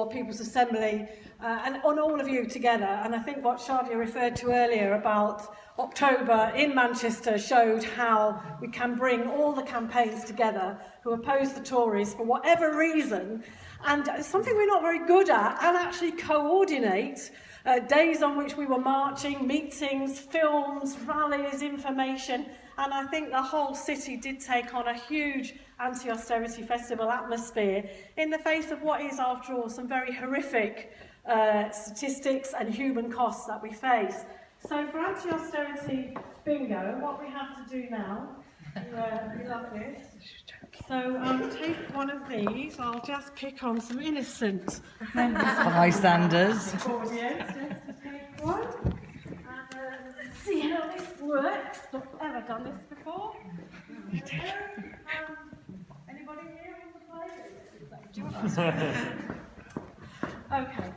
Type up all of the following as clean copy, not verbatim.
for People's Assembly and on all of you together. And I think what Shadia referred to earlier about October in Manchester showed how we can bring all the campaigns together who oppose the Tories for whatever reason, and it's something we're not very good at, and actually coordinate days on which we were marching, meetings, films, rallies, information. And I think the whole city did take on a huge anti-austerity festival atmosphere in the face of what is, after all, some very horrific statistics and human costs that we face. So for anti-austerity bingo, what we have to do now, we love this. So I'll take one of these. I'll just pick on some innocent bystanders. Audience, just to take one. And see how this works. Not ever done this before. Anybody here want to play? Okay.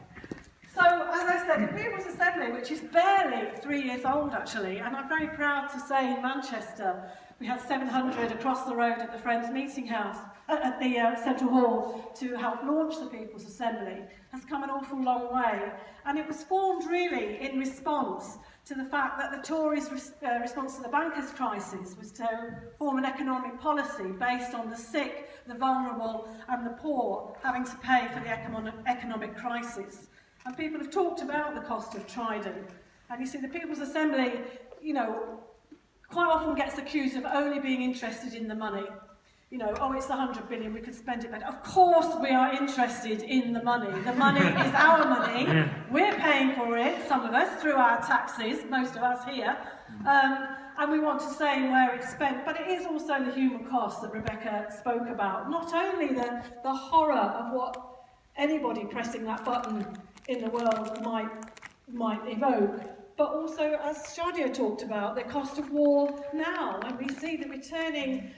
So, as I said, the People's Assembly, which is barely 3 years old actually, and I'm very proud to say in Manchester we had 700 across the road at the Friends Meeting House, at the Central Hall, to help launch the People's Assembly, has come an awful long way. And it was formed really in response to the fact that the Tories' response to the bankers' crisis was to form an economic policy based on the sick, the vulnerable and the poor having to pay for the economic crisis. And people have talked about the cost of Trident. And you see, the People's Assembly, you know, quite often gets accused of only being interested in the money. You know, oh, it's the 100 billion, we could spend it better. Of course we are interested in the money. The money is our money. We're paying for it, some of us, through our taxes, most of us here. And we want to say where it's spent. But it is also the human cost that Rebecca spoke about. Not only the horror of what anybody pressing that button in the world might evoke, but also, as Shadia talked about, the cost of war now, and we see the returning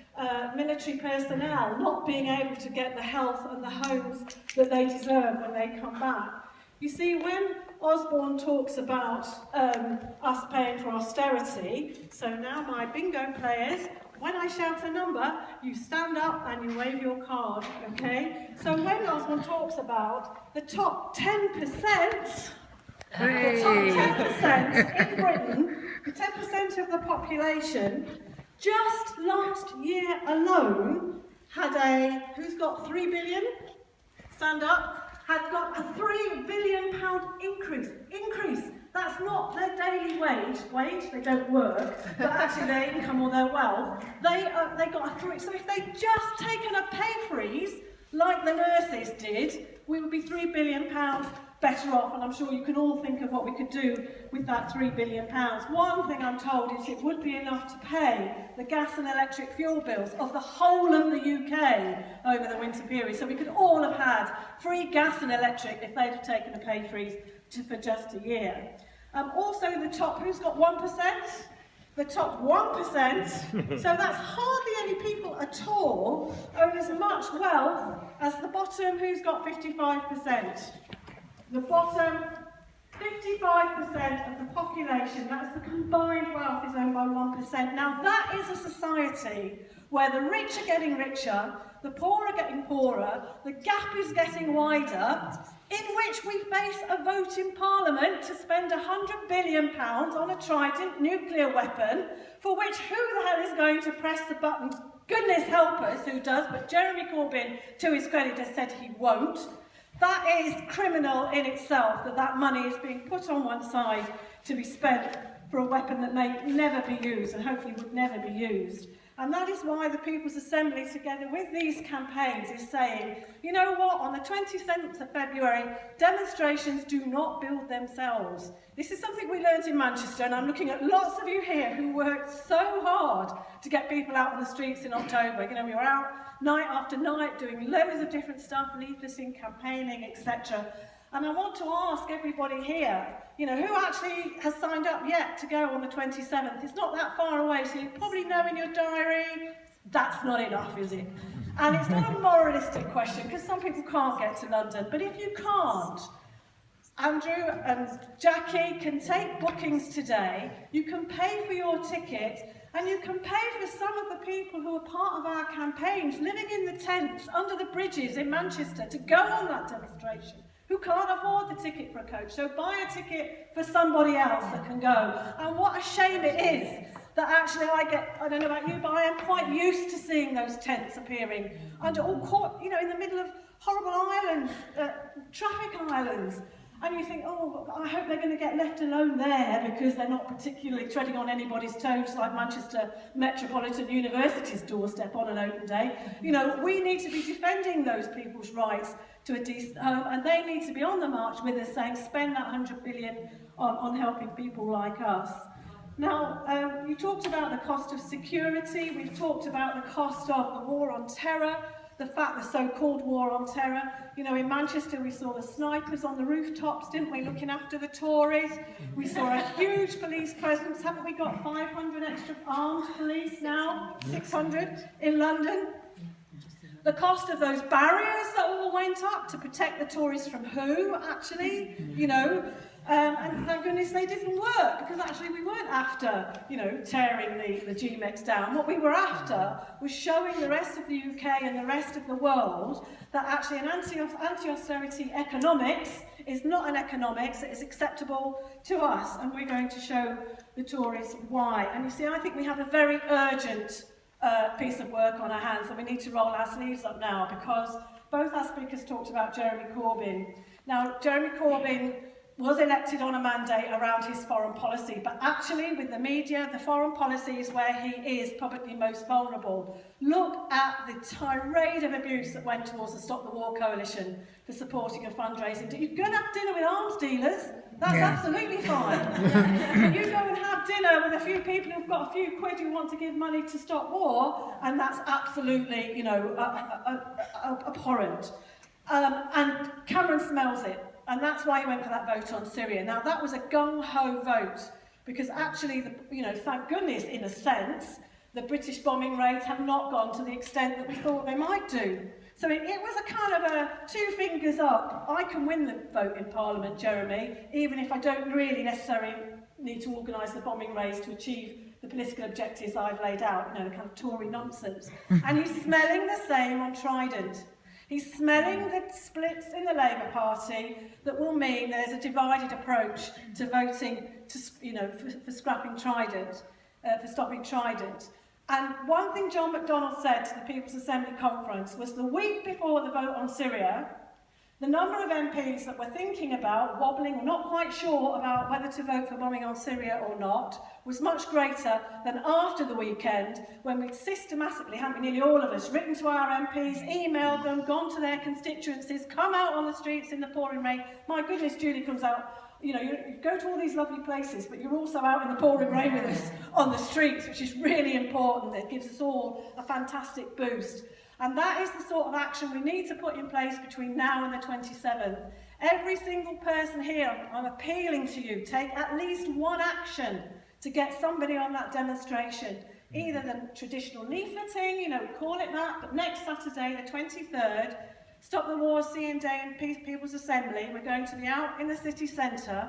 military personnel not being able to get the health and the homes that they deserve when they come back. You see, when Osborne talks about us paying for austerity, so now my bingo players, when I shout a number, you stand up and you wave your card, okay? So when Osborne talks about the top 10%, the top 10% in Britain, the 10% of the population, just last year alone, had a, who's got 3 billion? Stand up. Had got a £3 billion increase. That's not their daily wage, they don't work, but actually their income or their wealth. They got a three. So if they'd just taken a pay freeze, like the nurses did, we would be £3 billion better off, and I'm sure you can all think of what we could do with that £3 billion. One thing I'm told is it would be enough to pay the gas and electric fuel bills of the whole of the UK over the winter period. So we could all have had free gas and electric if they'd have taken a pay freeze for just a year. Also the top, who's got 1%? The top 1%, so that's hardly any people at all, own as much wealth as the bottom, who's got 55%. The bottom 55% of the population, that's the combined wealth, is owned by 1%. Now that is a society where the rich are getting richer, the poor are getting poorer, the gap is getting wider, in which we face a vote in Parliament to spend £100 billion on a Trident nuclear weapon, for which who the hell is going to press the button? Goodness help us who does, but Jeremy Corbyn, to his credit, has said he won't. That is criminal in itself, that money is being put on one side to be spent for a weapon that may never be used, and hopefully would never be used. And that is why the People's Assembly, together with these campaigns, is saying, you know what, on the 27th of February, demonstrations do not build themselves. This is something we learned in Manchester, and I'm looking at lots of you here who worked so hard to get people out on the streets in October. You know, we were out night after night doing loads of different stuff, leafleting, campaigning, etc. And I want to ask everybody here, you know, who actually has signed up yet to go on the 27th? It's not that far away, so you probably know in your diary, that's not enough, is it? And it's not a moralistic question, because some people can't get to London. But if you can't, Andrew and Jackie can take bookings today, you can pay for your ticket, and you can pay for some of the people who are part of our campaigns, living in the tents under the bridges in Manchester, to go on that demonstration, who can't afford the ticket for a coach. So buy a ticket for somebody else that can go. And what a shame it is that actually I don't know about you, but I am quite used to seeing those tents appearing under all, in the middle of horrible islands, traffic islands. And you think, oh, I hope they're going to get left alone there because they're not particularly treading on anybody's toes like Manchester Metropolitan University's doorstep on an open day. We need to be defending those people's rights to a decent home, and they need to be on the march with us saying, spend that 100 billion on helping people like us. Now, you talked about the cost of security, we've talked about the cost of the war on terror, the so-called war on terror. In Manchester we saw the snipers on the rooftops, didn't we, looking after the Tories. We saw a huge police presence. Haven't we got 500 extra armed police now? 600 in London. The cost of those barriers that all went up to protect the Tories from who, actually, and thank goodness they didn't work, because actually we weren't after, tearing the GMEX down. What we were after was showing the rest of the UK and the rest of the world that actually an anti-austerity economics is not an economics that is acceptable to us, and we're going to show the Tories why. And you see, I think we have a very urgent piece of work on our hands, and we need to roll our sleeves up now, because both our speakers talked about Jeremy Corbyn. Now, Jeremy Corbyn was elected on a mandate around his foreign policy, but actually with the media, the foreign policy is where he is probably most vulnerable. Look at the tirade of abuse that went towards the Stop the War Coalition for supporting a fundraising. You go and have dinner with arms dealers, that's absolutely fine. But you go and have dinner with a few people who've got a few quid who want to give money to stop war, and that's absolutely, abhorrent. And Cameron smells it. And that's why he went for that vote on Syria. Now, that was a gung-ho vote, because actually, thank goodness, in a sense, the British bombing raids have not gone to the extent that we thought they might do. So it was a kind of a two fingers up. I can win the vote in Parliament, Jeremy, even if I don't really necessarily need to organise the bombing raids to achieve the political objectives I've laid out, the kind of Tory nonsense. And he's smelling the same on Trident. He's smelling the splits in the Labour Party that will mean there's a divided approach to voting, for scrapping Trident, for stopping Trident. And one thing John McDonnell said to the People's Assembly conference was the week before the vote on Syria, the number of MPs that were thinking about, wobbling, or not quite sure about whether to vote for bombing on Syria or not, was much greater than after the weekend, when we'd systematically, haven't we, nearly all of us, written to our MPs, emailed them, gone to their constituencies, come out on the streets in the pouring rain. My goodness, Julie comes out, you go to all these lovely places, but you're also out in the pouring rain with us on the streets, which is really important. It gives us all a fantastic boost. And that is the sort of action we need to put in place between now and the 27th. Every single person here, I'm appealing to you, take at least one action to get somebody on that demonstration. Either the traditional leafleting, we call it that, but next Saturday, the 23rd, Stop the War, CND and People's Assembly, we're going to be out in the city centre.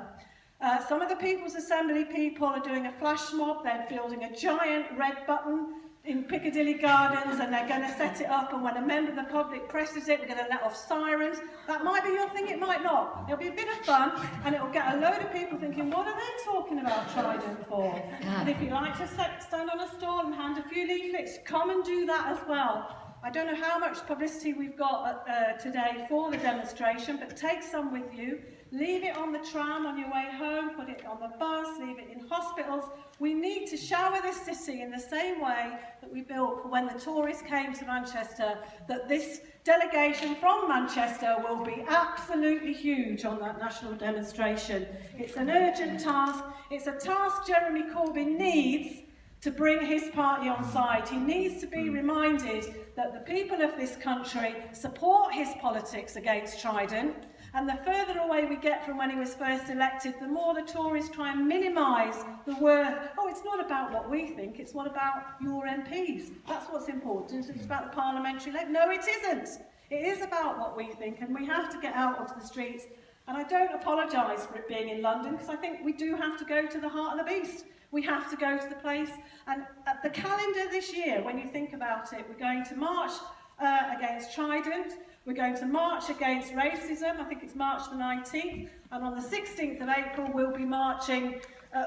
Some of the People's Assembly people are doing a flash mob, they're building a giant red button in Piccadilly Gardens, and they're going to set it up, and when a member of the public presses it, we're going to let off sirens. That might be your thing, it might not. It'll be a bit of fun, and it'll get a load of people thinking, what are they talking about Trident for? And if you like to stand on a stall and hand a few leaflets, come and do that as well. I don't know how much publicity we've got today for the demonstration, but take some with you. Leave it on the tram on your way home, put it on the bus, leave it in hospitals. We need to shower this city in the same way that we built for when the Tories came to Manchester, that this delegation from Manchester will be absolutely huge on that national demonstration. It's an urgent task. It's a task Jeremy Corbyn needs to bring his party on side. He needs to be reminded that the people of this country support his politics against Trident, and the further away we get from when he was first elected, the more the Tories try and minimise the worth. Oh, it's not about what we think, it's what about your MPs. That's what's important. It's about the parliamentary level. No, it isn't. It is about what we think, and we have to get out onto the streets. And I don't apologise for it being in London, because I think we do have to go to the heart of the beast. We have to go to the place. And at the calendar this year, when you think about it, we're going to march against Trident. We're going to march against racism. I think it's March the 19th. And on the 16th of April, we'll be marching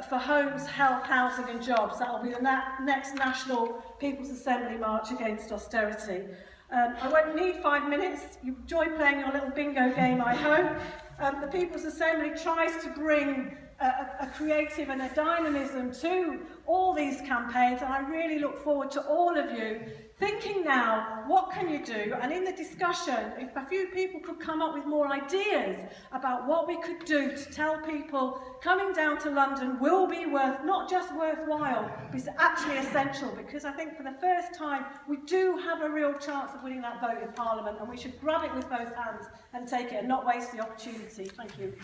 for homes, health, housing and jobs. That will be the next National People's Assembly march against austerity. I won't need 5 minutes. You enjoy playing your little bingo game, I hope. The People's Assembly tries to bring a creative and a dynamism to all these campaigns, and I really look forward to all of you thinking now, what can you do? And in the discussion, if a few people could come up with more ideas about what we could do to tell people coming down to London will be not just worthwhile, but it's actually essential, because I think for the first time we do have a real chance of winning that vote in Parliament, and we should grab it with both hands and take it and not waste the opportunity. Thank you.